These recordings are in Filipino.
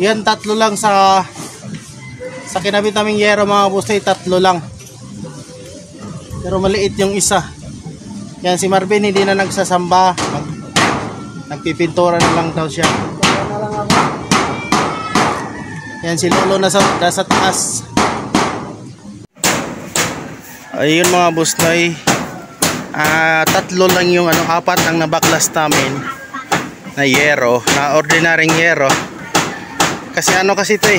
Yan, tatlo lang sa kinabit naming yero mga busnoy, tatlo lang. Pero maliit yung isa. Yan, si Marvin hindi na nagsasamba. Nagpipintura na lang daw siya. Yan, si Lolo nasa taas. Ayun mga busnoy. Tatlo lang yung apat ang nabaklas namin na yero, na ordinaryong yero. Kasi kasi ito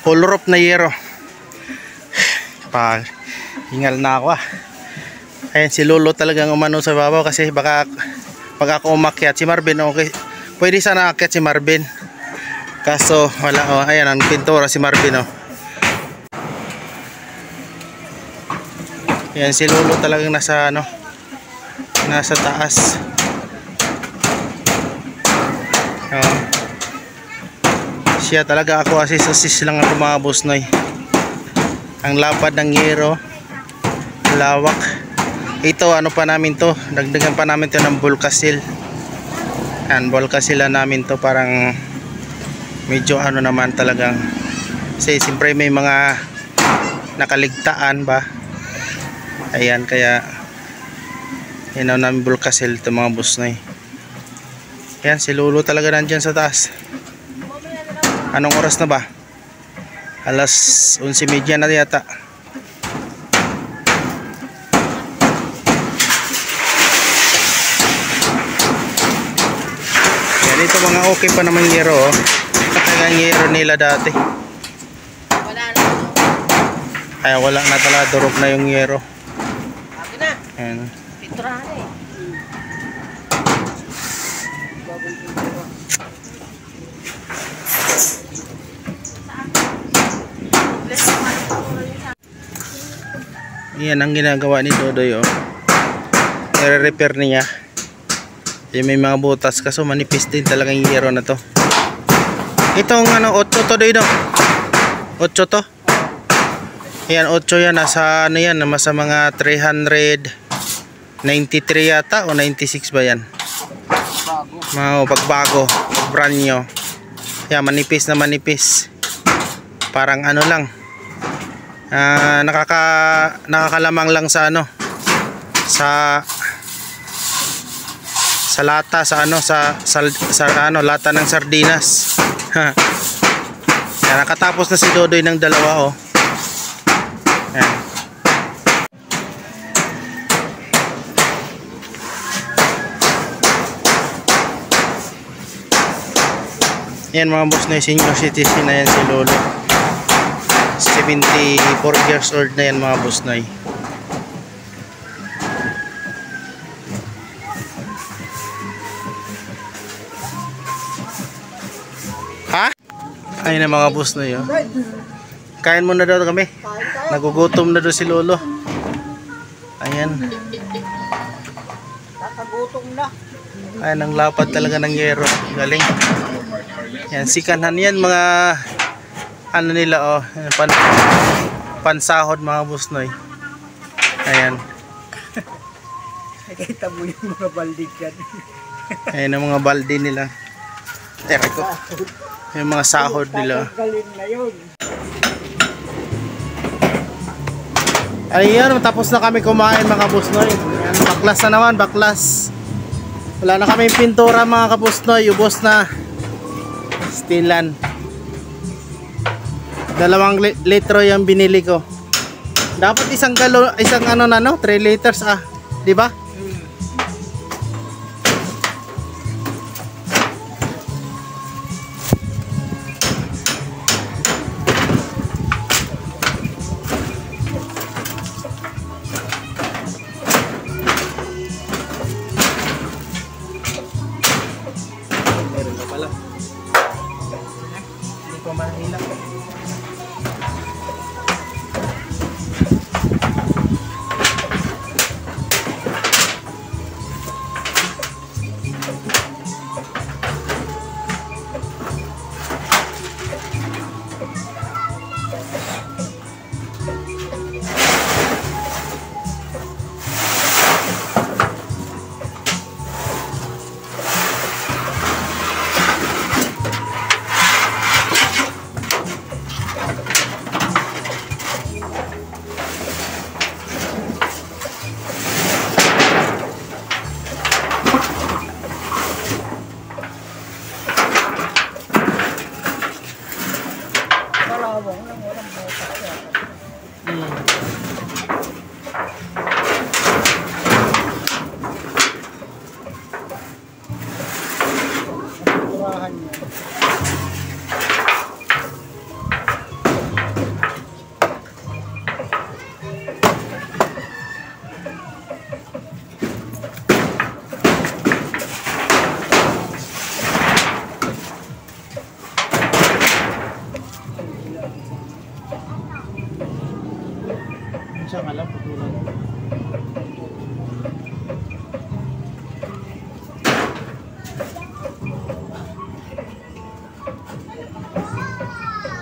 full rope na yero. Hingal na ako Ayan, si Lolo talagang umano sa babaw kasi baka pag ako umakyat, si Marvin okay. Pwede sana akyat si Marvin. Kaso wala ayan ang pintura si Marvin Ayan, si Lolo talagang nasa taas. Siya talaga, ako assist lang ako mga busnoy. Ang lapad ng yero, lawak. Ito pa namin to, dagdagan pa namin to ng Volcasil. Yan, Volcasil namin to, parang medyo naman talagang, kasi siyempre may mga nakaligtaan ba. Ayan, kaya inaw namin Volcasil to mga busnoy. Yan, si Lolo talaga nandyan sa taas. Anong oras na ba? Alas 11:30 na yata. Yan, ito mga okay pa naman yero katagang yero nila dati. Wala na. Ay, wala na talaga, durog na yung yero. Sabi na. Ayan. Pinturahan Yan ang ginagawa ni Dodoy i-repair niya. May mga butas kaso manipis din talaga yung yero na to. Itong 8 to Doy 8 to. Yan 8 yan, nasa yan, nasa mga 393 yata o 96 ba yan? Pagbago, brand new. Yan, manipis na manipis. Parang lang. Nakakalamang lang sa sa lata, sa lata ng sardinas. Yan, nakatapos na si Dodoy ng dalawa Yan. Yan mga boss na senior citizen na yan si Lolo. 74 years old na yan mga busnoy. Ha? Ayun na mga busnoy Kain muna daw kami. Nagugutom na daw si Lolo. Ayan. Nakagutom na. Ayan ang lapad talaga ng yero. Galing. Yan, sikanhan yan mga nila pansahod mga busnoy. Ayan. Nakita mo yung mga balde dyan. Ayan ang mga balde nila. Ko. Yung mga sahod nila. Galing na yun. Ayan, tapos na kami kumain mga busnoy. Ayan, baklas na naman, baklas. Wala na kami pintura mga kabusnoy. Ubos na. Stilan. 2 litro yung binili ko. Dapat isang 3 liters di ba? Meron na pala. Hindi pa mahila. siyang alam, putulan.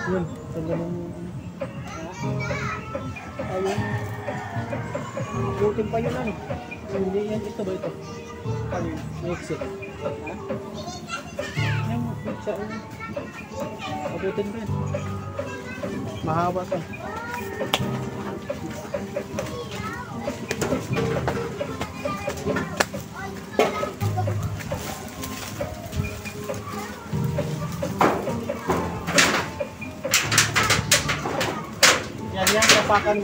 Yun, sa ganun. Ayun. Butin pa yun ano. Hindi yan, ito ba ito? Ayun. May exit. Ha? Yan, siya. Abutin ko yan. Mahaba to. Yan, kapakan.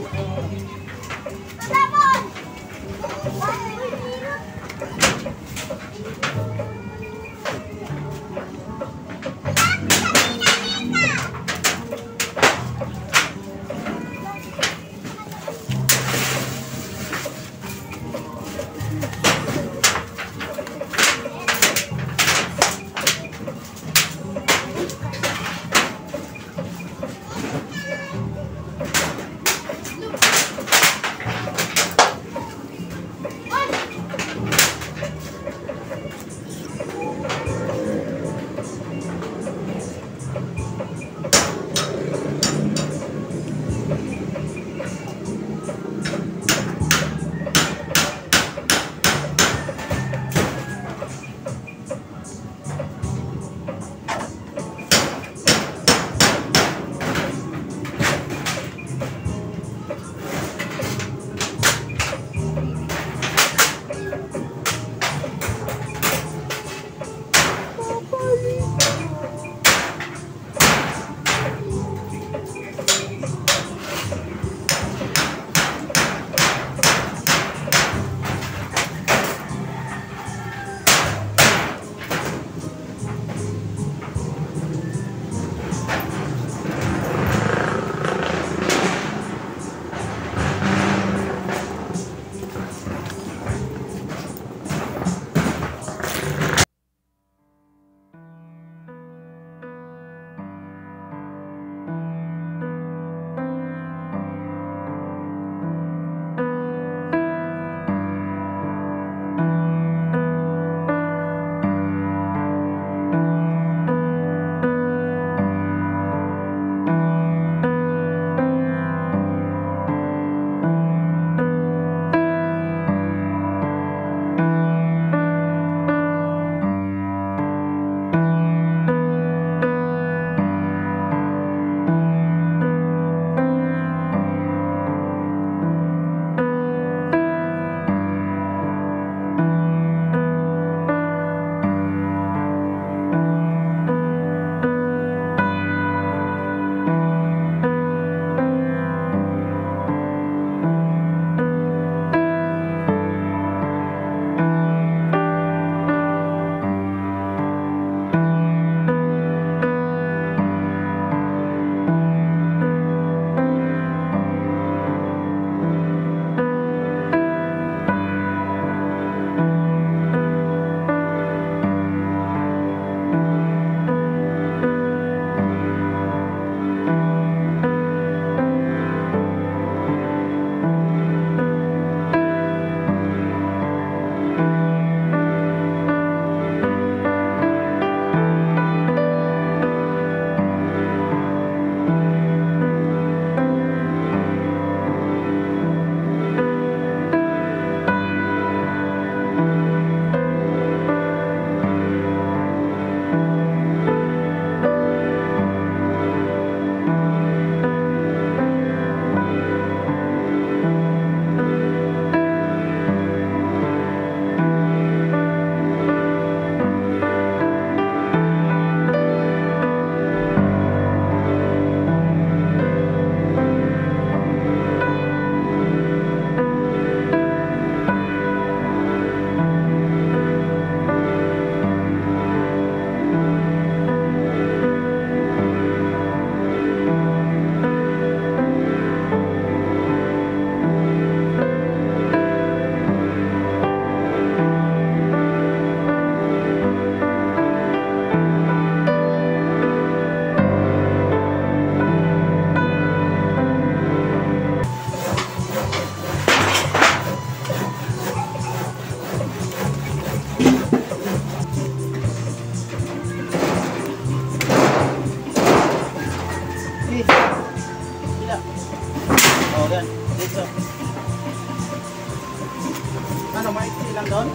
doon?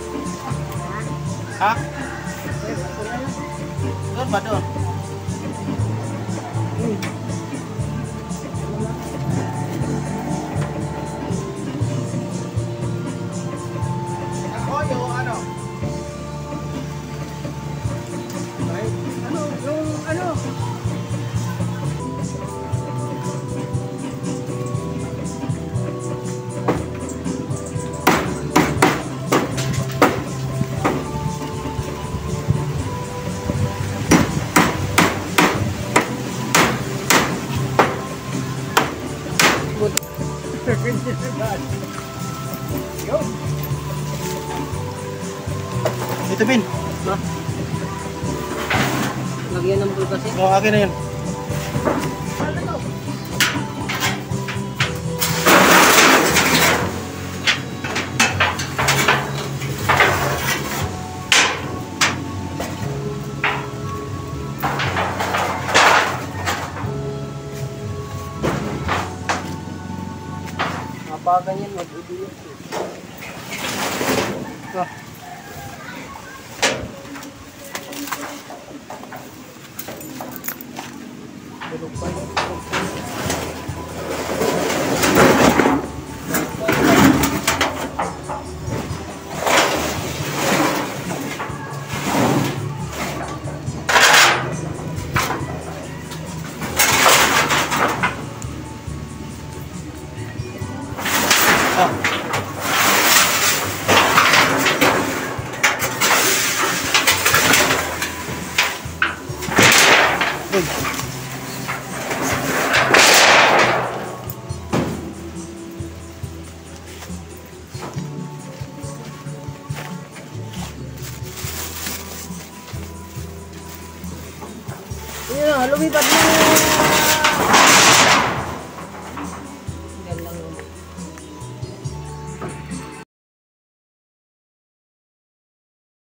Ha? Doon ba doon? Ako yung ano? Ano, yung ano? Yun. Ito, Bin. Ma. Lagyan ng bulgas eh. O, akin na yun. Mapaganyan, mag-udiyan. Ah. Tulog pa yun. Ah. Uy. Yun, lumipad mo.